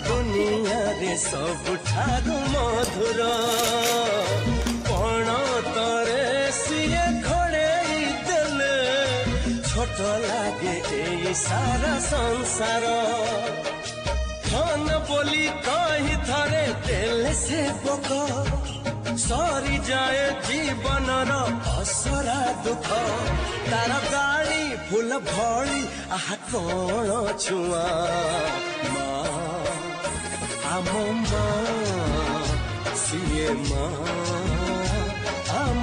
दुनिया रे सबुठारु मधुर पण तरे सिए घोड़े देले छोट लागे ए सारा संसार धन बोली कही थरे देले से बक सरी जाए जीवन असरा दुख तार गाड़ी फूल भली आहा कौन छुआ आम माँ सिए माँ आम